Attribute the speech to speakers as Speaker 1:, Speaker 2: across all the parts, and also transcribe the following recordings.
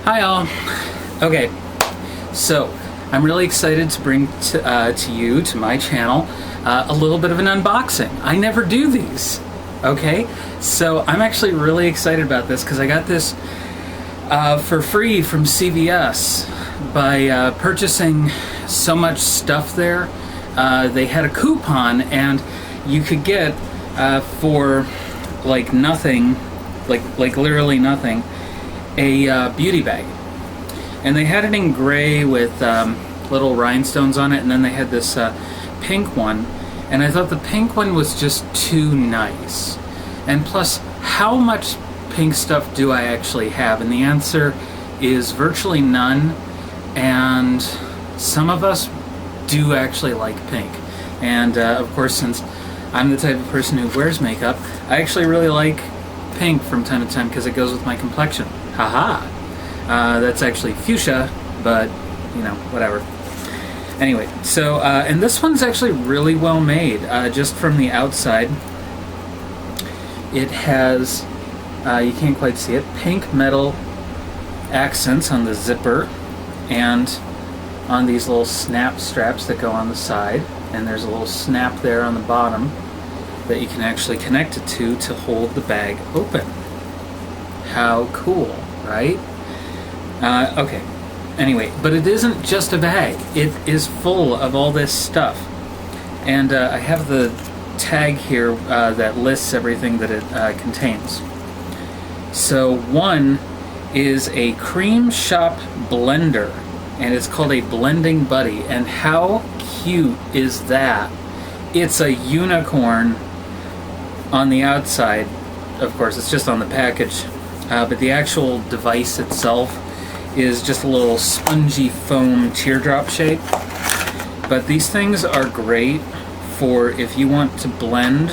Speaker 1: Hi all. Okay, so I'm really excited to bring to you, to my channel, a little bit of an unboxing. I never do these, okay? So I'm actually really excited about this because I got this for free from CVS by purchasing so much stuff there. They had a coupon and you could get for like nothing, like literally nothing, a beauty bag. And they had it in gray with little rhinestones on it, and then they had this pink one, and I thought the pink one was just too nice. And plus, how much pink stuff do I actually have? And the answer is virtually none, and some of us do actually like pink. And of course, since I'm the type of person who wears makeup, I actually really like pink from time to time because it goes with my complexion. Haha! That's actually fuchsia, but you know, whatever. Anyway, so and this one's actually really well made. Just from the outside, it has you can't quite see it, pink metal accents on the zipper and on these little snap straps that go on the side, and there's a little snap there on the bottom that you can actually connect it to hold the bag open. How cool, right? Okay, anyway, but it isn't just a bag. It is full of all this stuff. And I have the tag here that lists everything that it contains. So one is a Cream Shop blender, and it's called a Blending Buddy. And how cute is that? It's a unicorn on the outside. Of course, it's just on the package. But the actual device itself is just a little spongy foam teardrop shape. But these things are great for if you want to blend.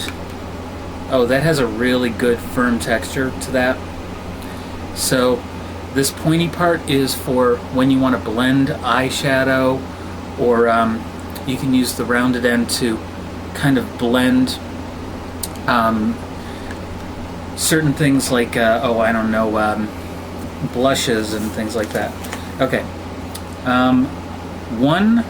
Speaker 1: Oh, that has a really good firm texture to that. So this pointy part is for when you want to blend eyeshadow, or you can use the rounded end to kind of blend certain things like, oh, I don't know, blushes and things like that. Okay. One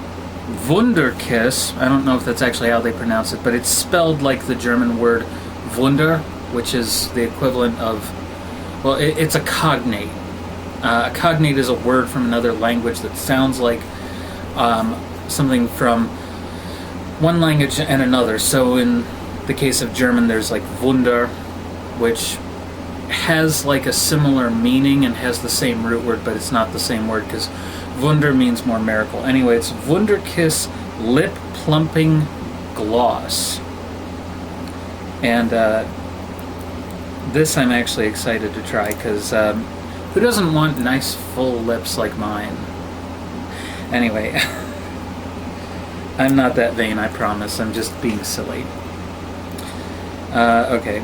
Speaker 1: Wunderkiss, I don't know if that's actually how they pronounce it, but it's spelled like the German word Wunder, which is the equivalent of, well, it's a cognate. A cognate is a word from another language that sounds like something from one language and another. So in the case of German, there's like Wunder, which has like a similar meaning and has the same root word, but it's not the same word because Wunder means more miracle. Anyway, it's Wunderkiss Lip Plumping Gloss. And this I'm actually excited to try because who doesn't want nice full lips like mine? Anyway, I'm not that vain, I promise. I'm just being silly. Okay.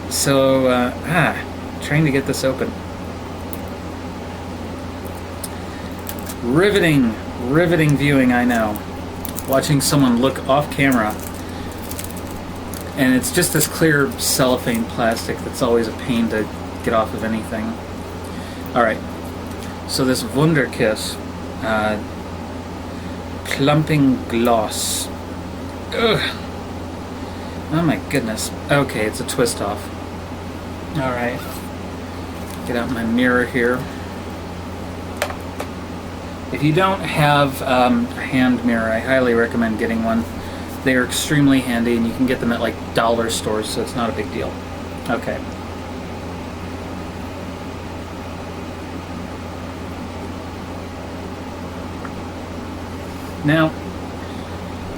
Speaker 1: So, trying to get this open. Riveting viewing, I know. Watching someone look off camera. And it's just this clear cellophane plastic that's always a pain to get off of anything. Alright, so this Wunderkiss Plumping Gloss. Ugh. Oh my goodness. Okay, it's a twist off. Alright. Get out my mirror here. If you don't have a hand mirror, I highly recommend getting one. They are extremely handy, and you can get them at like dollar stores, so it's not a big deal. Okay. Now,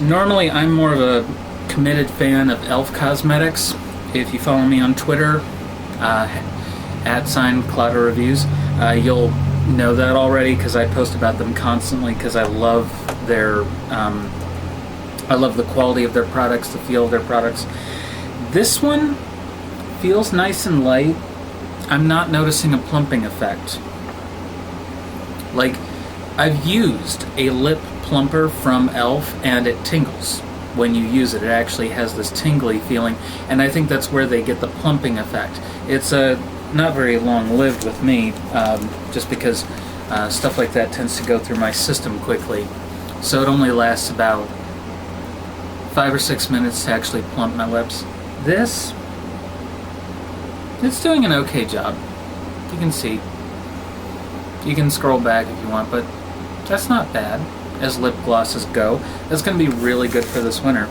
Speaker 1: normally I'm more of a committed fan of e.l.f. Cosmetics. If you follow me on Twitter, @Cloudreviews, you'll know that already because I post about them constantly because I love their, I love the quality of their products, the feel of their products. This one feels nice and light. I'm not noticing a plumping effect. Like, I've used a lip plumper from e.l.f. and it tingles. When you use it, it actually has this tingly feeling, and I think that's where they get the plumping effect. It's a not very long-lived with me, just because stuff like that tends to go through my system quickly. So it only lasts about 5 or 6 minutes to actually plump my lips. This, it's doing an okay job. You can see. You can scroll back if you want, but that's not bad as lip glosses go. That's going to be really good for this winter.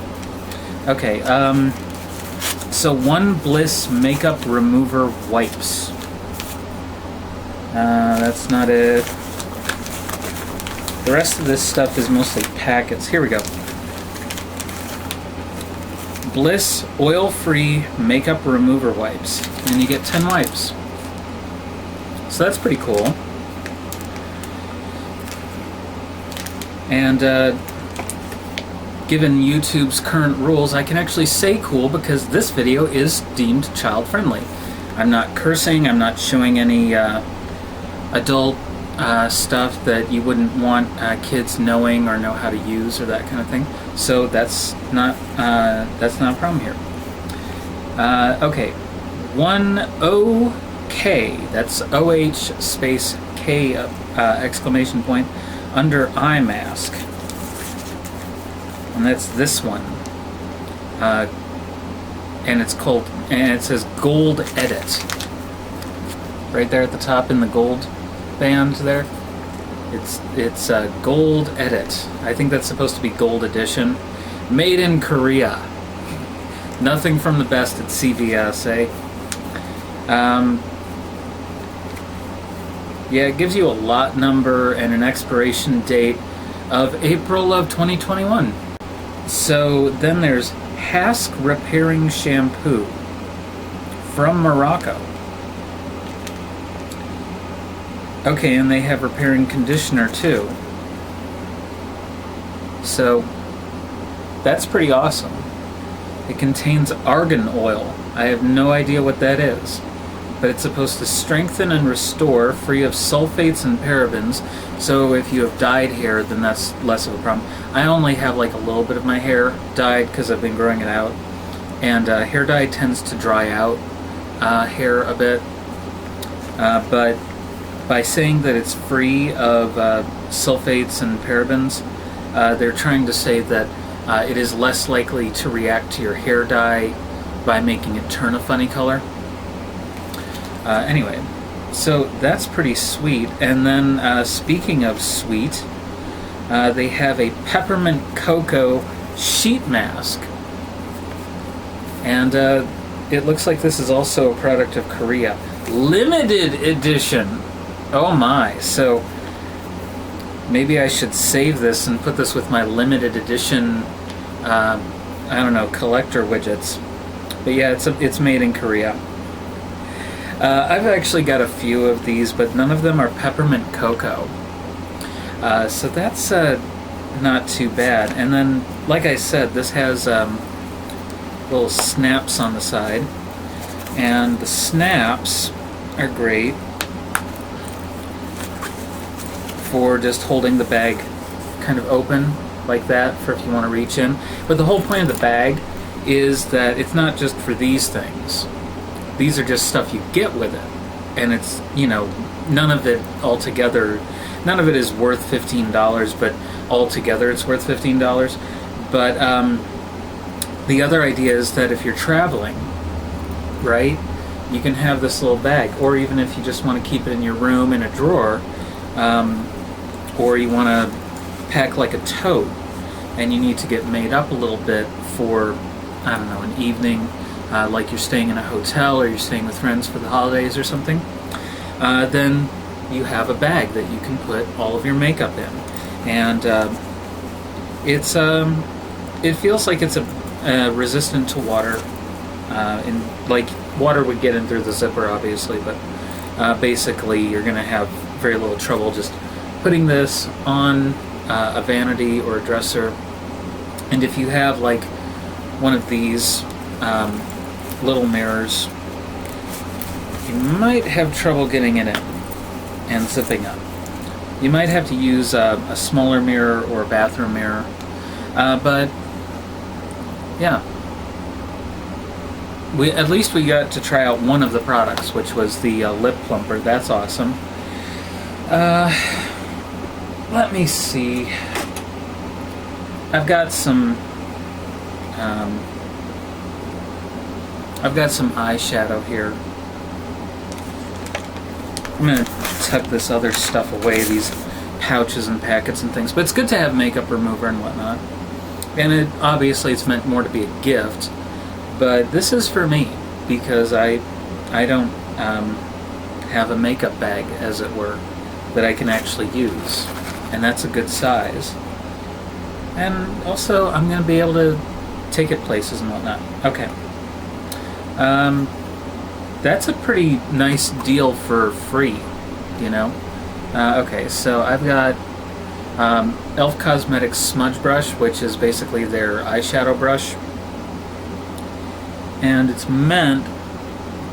Speaker 1: Okay, so One Bliss Makeup Remover Wipes. That's not it. The rest of this stuff is mostly packets. Here we go. Bliss Oil-Free Makeup Remover Wipes. And you get 10 wipes. So that's pretty cool. And given YouTube's current rules, I can actually say cool because this video is deemed child-friendly. I'm not cursing, I'm not showing any adult stuff that you wouldn't want kids knowing or know how to use or that kind of thing. So that's not a problem here. Okay, 1OK, that's OH space K exclamation point, under eye mask. And that's this one. And it's called, and it says Gold Edit. Right there at the top in the gold band there. It's Gold Edit. I think that's supposed to be Gold Edition. Made in Korea. Nothing from the best at CVS, eh? Yeah, it gives you a lot number and an expiration date of April of 2021. So then there's Hask Repairing Shampoo from Morocco. Okay, and they have repairing conditioner too. So that's pretty awesome. It contains argan oil. I have no idea what that is, but it's supposed to strengthen and restore, free of sulfates and parabens. So if you have dyed hair, then that's less of a problem. I only have like a little bit of my hair dyed because I've been growing it out, and hair dye tends to dry out hair a bit. But by saying that it's free of sulfates and parabens, they're trying to say that it is less likely to react to your hair dye by making it turn a funny color. Anyway, so that's pretty sweet. And then speaking of sweet, they have a peppermint cocoa sheet mask. And it looks like this is also a product of Korea. Limited edition! Oh my, so maybe I should save this and put this with my limited edition, I don't know, collector widgets. But yeah, it's made in Korea. I've actually got a few of these, but none of them are peppermint cocoa. So that's not too bad. And then, like I said, this has little snaps on the side. And the snaps are great for just holding the bag kind of open like that for if you want to reach in. But the whole point of the bag is that it's not just for these things. These are just stuff you get with it. And it's, you know, none of it altogether, none of it is worth $15, but altogether it's worth $15. But the other idea is that if you're traveling, right, you can have this little bag, or even if you just want to keep it in your room in a drawer, or you want to pack like a tote and you need to get made up a little bit for, I don't know, an evening, like you're staying in a hotel or you're staying with friends for the holidays or something, then you have a bag that you can put all of your makeup in. And it feels like it's resistant to water, like water would get in through the zipper obviously, but basically you're going to have very little trouble just putting this on a vanity or a dresser. And if you have like one of these little mirrors, you might have trouble getting it in and zipping up. You might have to use a smaller mirror or a bathroom mirror, but yeah, at least we got to try out one of the products, which was the lip plumper. That's awesome. Let me see. I've got some eyeshadow here. I'm gonna tuck this other stuff away, these pouches and packets and things. But it's good to have makeup remover and whatnot. And obviously it's meant more to be a gift. But this is for me because I don't have a makeup bag, as it were, that I can actually use, and that's a good size. And also, I'm going to be able to take it places and whatnot. Okay. That's a pretty nice deal for free, you know? Okay, so I've got e.l.f. Cosmetics Smudge Brush, which is basically their eyeshadow brush. And it's meant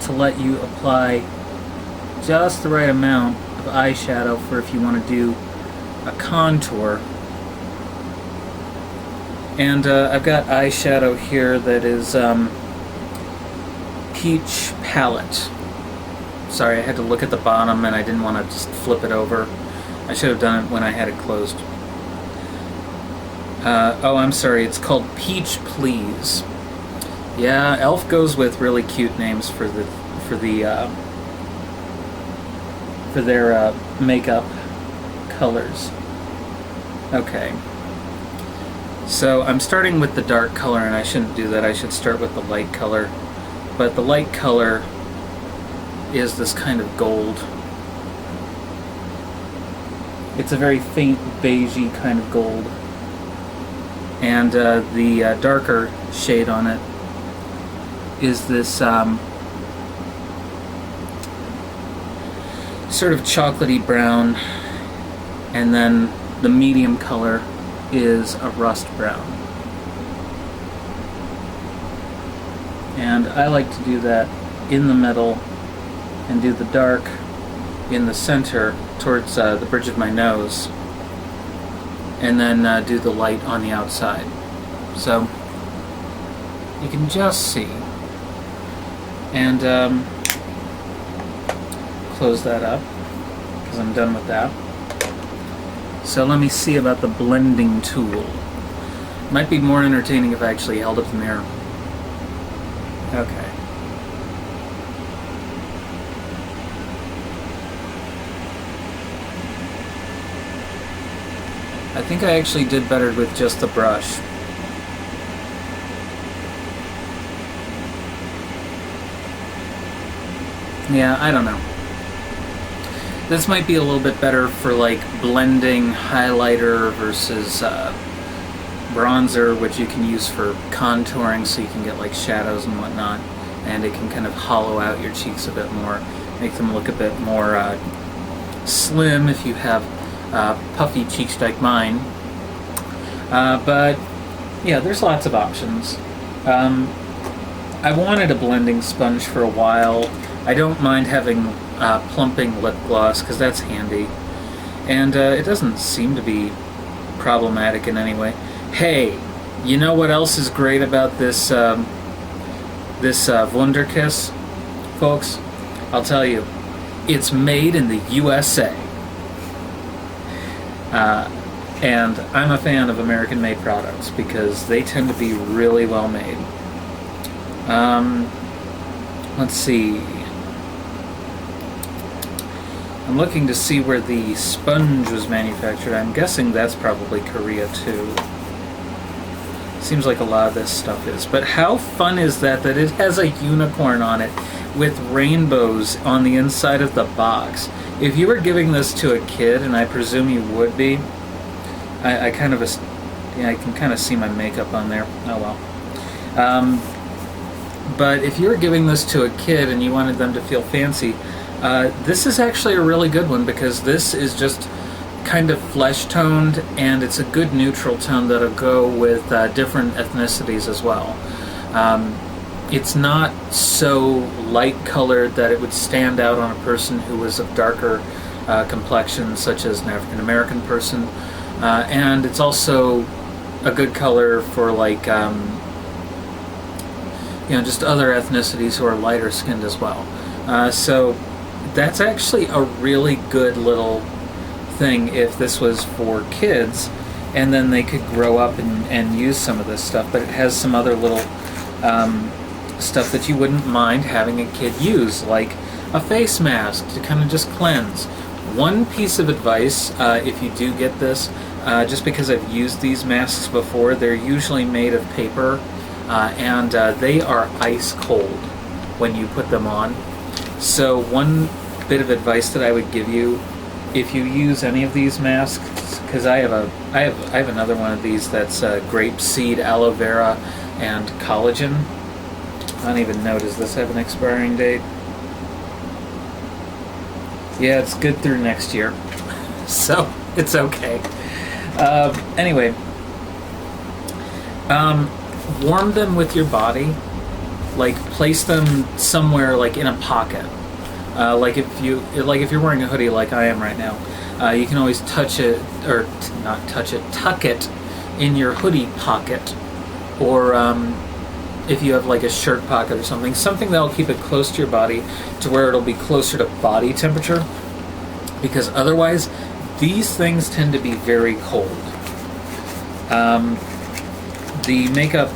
Speaker 1: to let you apply just the right amount of eyeshadow for if you want to do a contour. And I've got eyeshadow here that is Peach Palette. Sorry, I had to look at the bottom and I didn't want to just flip it over. I should have done it when I had it closed. Oh, I'm sorry, it's called Peach Please. Yeah, e.l.f. goes with really cute names for their makeup colors. Okay. So I'm starting with the dark color, and I shouldn't do that. I should start with the light color. But the light color is this kind of gold. It's a very faint beigey kind of gold. And the darker shade on it is this sort of chocolatey brown, and then the medium color is a rust brown. And I like to do that in the middle and do the dark in the center towards the bridge of my nose, and then do the light on the outside. So you can just see. And close that up because I'm done with that. So let me see about the blending tool. Might be more entertaining if I actually held up the mirror. Okay. I think I actually did better with just the brush. Yeah, I don't know. This might be a little bit better for like blending highlighter versus bronzer, which you can use for contouring, so you can get like shadows and whatnot, and it can kind of hollow out your cheeks a bit more, make them look a bit more slim if you have puffy cheeks like mine. But yeah, there's lots of options. I wanted a blending sponge for a while. I don't mind having plumping lip gloss because that's handy, and it doesn't seem to be problematic in any way. Hey, you know what else is great about this this Wunderkiss, folks? I'll tell you, it's made in the USA. And I'm a fan of American-made products because they tend to be really well made. Let's see. I'm looking to see where the sponge was manufactured. I'm guessing that's probably Korea too. Seems like a lot of this stuff is. But how fun is that it has a unicorn on it with rainbows on the inside of the box? If you were giving this to a kid, and I presume you would be, I kind of, yeah, I can kind of see my makeup on there. Oh well. But if you were giving this to a kid and you wanted them to feel fancy, this is actually a really good one because this is just kind of flesh-toned, and it's a good neutral tone that'll go with different ethnicities as well. It's not so light-colored that it would stand out on a person who was of darker complexion, such as an African-American person, and it's also a good color for like just other ethnicities who are lighter skinned as well. So that's actually a really good little thing if this was for kids, and then they could grow up and use some of this stuff. But it has some other little stuff that you wouldn't mind having a kid use, like a face mask to kind of just cleanse. One piece of advice, if you do get this, just because I've used these masks before, they're usually made of paper, and they are ice cold when you put them on. So one bit of advice that I would give you, if you use any of these masks, because I have another one of these that's grape seed, aloe vera, and collagen. I don't even know, does this have an expiring date? Yeah, it's good through next year, so it's okay. Anyway, warm them with your body. Like, place them somewhere, like in a pocket. Like if you're wearing a hoodie like I am right now, you can always touch it, or not touch it, tuck it in your hoodie pocket, or if you have like a shirt pocket or something that'll keep it close to your body to where it'll be closer to body temperature, because otherwise these things tend to be very cold. The makeup,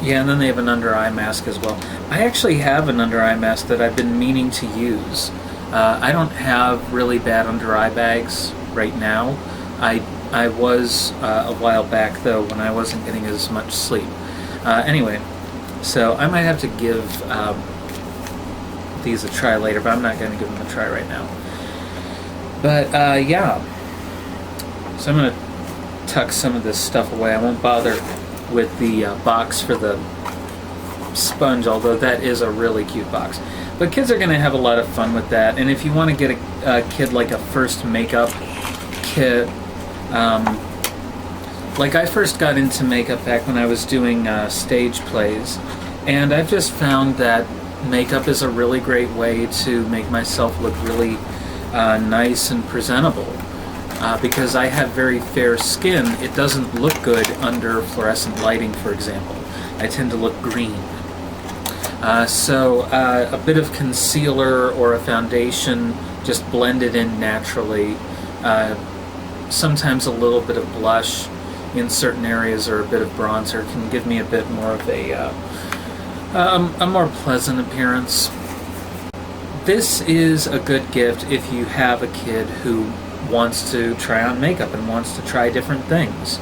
Speaker 1: yeah, and then they have an under eye mask as well. I actually have an under eye mask that I've been meaning to use. I don't have really bad under eye bags right now. I was a while back though, when I wasn't getting as much sleep. Anyway, so I might have to give these a try later, but I'm not going to give them a try right now. But yeah, so I'm going to tuck some of this stuff away. I won't bother with the box for the sponge, although that is a really cute box. But kids are going to have a lot of fun with that, and if you want to get a kid like a first makeup kit, like I first got into makeup back when I was doing stage plays, and I've just found that makeup is a really great way to make myself look really nice and presentable. Because I have very fair skin, it doesn't look good under fluorescent lighting, for example. I tend to look green. So a bit of concealer or a foundation just blended in naturally. Sometimes a little bit of blush in certain areas or a bit of bronzer can give me a bit more of a more pleasant appearance. This is a good gift if you have a kid who wants to try on makeup and wants to try different things.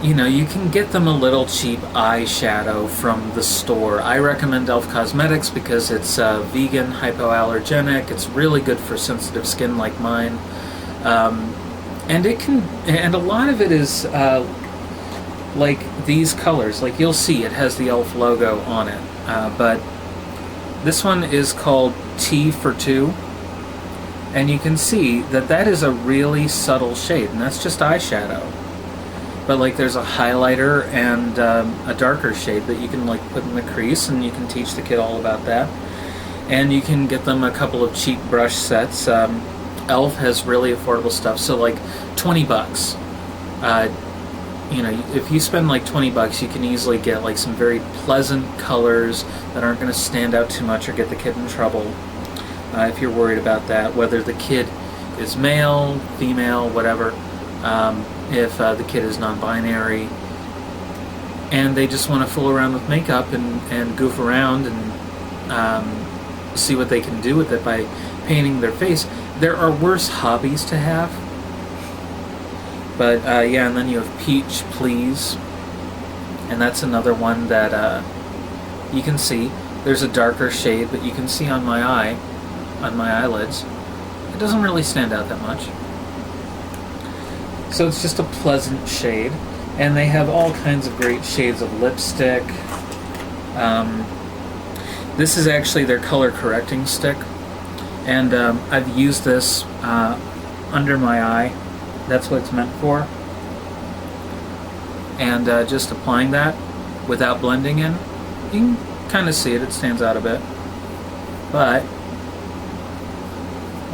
Speaker 1: You can get them a little cheap eyeshadow from the store. I recommend e.l.f. Cosmetics because it's vegan, hypoallergenic. It's really good for sensitive skin like mine. And a lot of it is like these colors. Like you'll see, it has the e.l.f. logo on it. But this one is called T for Two. And you can see that is a really subtle shade, and that's just eyeshadow. But like there's a highlighter and a darker shade that you can like put in the crease, and you can teach the kid all about that. And you can get them a couple of cheap brush sets. e.l.f. has really affordable stuff, so like $20. If you spend like $20, you can easily get like some very pleasant colors that aren't going to stand out too much or get the kid in trouble. If you're worried about that, whether the kid is male, female, whatever, if the kid is non-binary, and they just want to fool around with makeup and goof around and see what they can do with it by painting their face. There are worse hobbies to have. But yeah, and then you have Peach Please, and that's another one that you can see. There's a darker shade that you can see on my eye. On my eyelids. It doesn't really stand out that much. So it's just a pleasant shade. And they have all kinds of great shades of lipstick. This is actually their color correcting stick. And I've used this under my eye. That's what it's meant for. And just applying that without blending in, you can kind of see it. It stands out a bit. But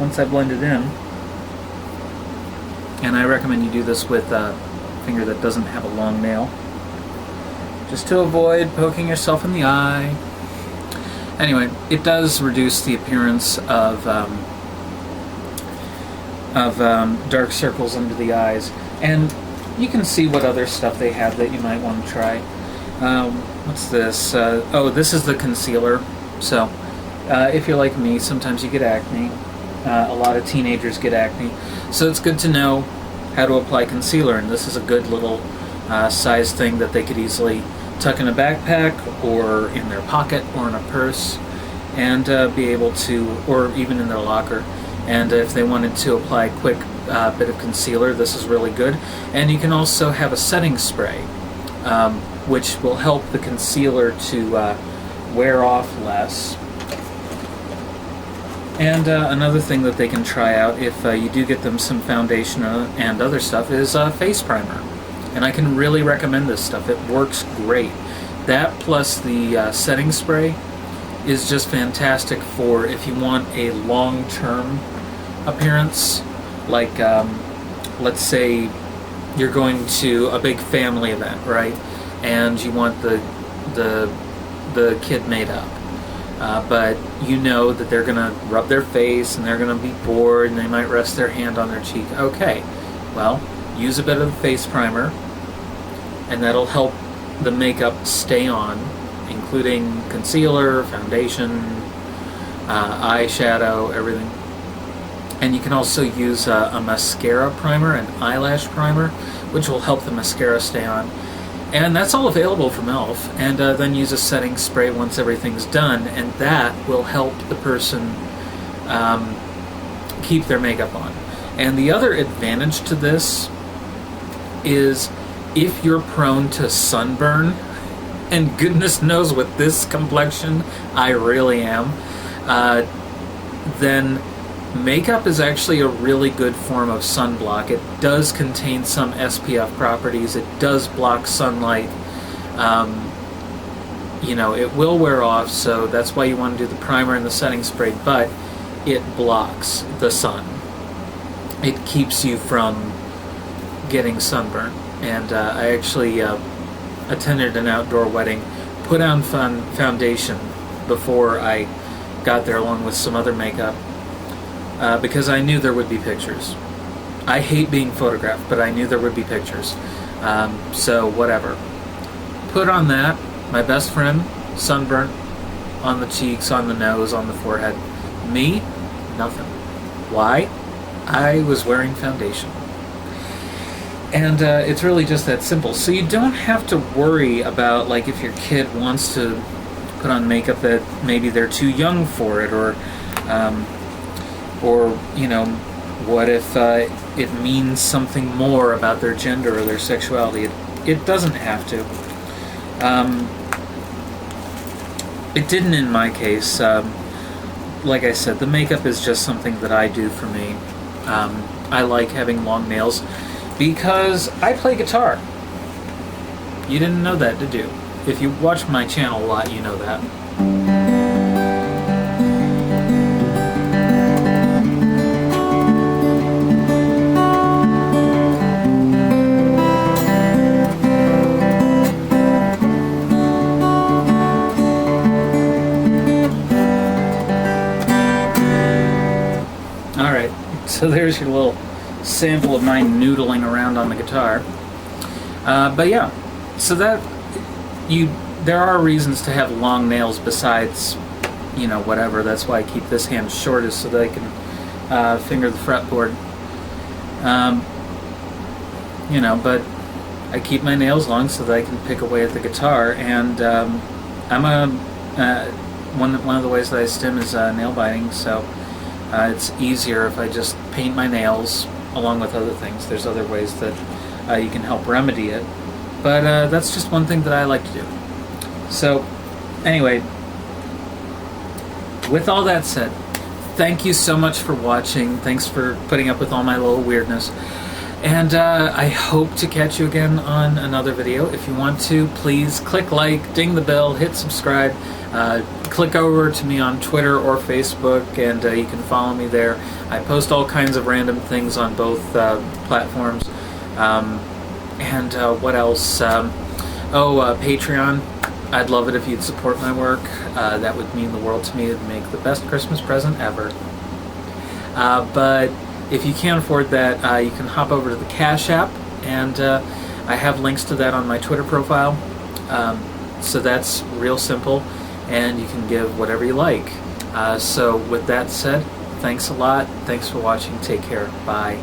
Speaker 1: once I blend it in, and I recommend you do this with a finger that doesn't have a long nail, just to avoid poking yourself in the eye. Anyway, it does reduce the appearance of dark circles under the eyes, and you can see what other stuff they have that you might want to try. What's this? Oh, this is the concealer. So, if you're like me, sometimes you get acne. A lot of teenagers get acne, so it's good to know how to apply concealer, and this is a good little size thing that they could easily tuck in a backpack or in their pocket or in a purse, and be able to, or even in their locker. And if they wanted to apply a quick bit of concealer, this is really good. And you can also have a setting spray, which will help the concealer to wear off less. And another thing that they can try out if you do get them some foundation and other stuff is face primer. And I can really recommend this stuff. It works great. That plus the setting spray is just fantastic for if you want a long-term appearance. Like, let's say you're going to a big family event, right? And you want the kid made up. But you know that they're going to rub their face and they're going to be bored and they might rest their hand on their cheek. Okay, well, use a bit of the face primer and that'll help the makeup stay on, including concealer, foundation, eyeshadow, everything. And you can also use a mascara primer, an eyelash primer, which will help the mascara stay on. And that's all available from e.l.f. And then use a setting spray once everything's done, and that will help the person keep their makeup on. And the other advantage to this is if you're prone to sunburn, and goodness knows with this complexion I really am, then makeup is actually a really good form of sunblock. It does contain some SPF properties. It does block sunlight. You know, it will wear off, so that's why you want to do the primer and the setting spray, but it blocks the sun. It keeps you from getting sunburn. And I actually attended an outdoor wedding, put on foundation before I got there along with some other makeup. Because I knew there would be pictures. I hate being photographed, but I knew there would be pictures. So whatever. Put on that. My best friend, sunburnt on the cheeks, on the nose, on the forehead. Me, nothing. Why? I was wearing foundation. And it's really just that simple. So you don't have to worry about, like, if your kid wants to put on makeup that maybe they're too young for it, or you know, what if it means something more about their gender or their sexuality? It doesn't have to. It didn't in my case. Like I said, the makeup is just something that I do for me. I like having long nails because I play guitar. You didn't know that, did you? If you watch my channel a lot, you know that. Alright, so there's your little sample of my noodling around on the guitar. But yeah, so that there are reasons to have long nails besides, you know, whatever. That's why I keep this hand short, is so that I can finger the fretboard. You know, but I keep my nails long so that I can pick away at the guitar. And one of the ways that I stim is nail biting, so it's easier if I just paint my nails along with other things. There's other ways that you can help remedy it, but that's just one thing that I like to do. So anyway, with all that said, thank you so much for watching. Thanks for putting up with all my little weirdness. And I hope to catch you again on another video. If you want to, please click like, ding the bell, hit subscribe, click over to me on Twitter or Facebook, and you can follow me there. I post all kinds of random things on both platforms. And what else? Patreon. I'd love it if you'd support my work. That would mean the world to me. It'd make the best Christmas present ever. But if you can't afford that, you can hop over to the Cash App, and I have links to that on my Twitter profile. So that's real simple, and you can give whatever you like. So with that said, thanks a lot. Thanks for watching. Take care. Bye.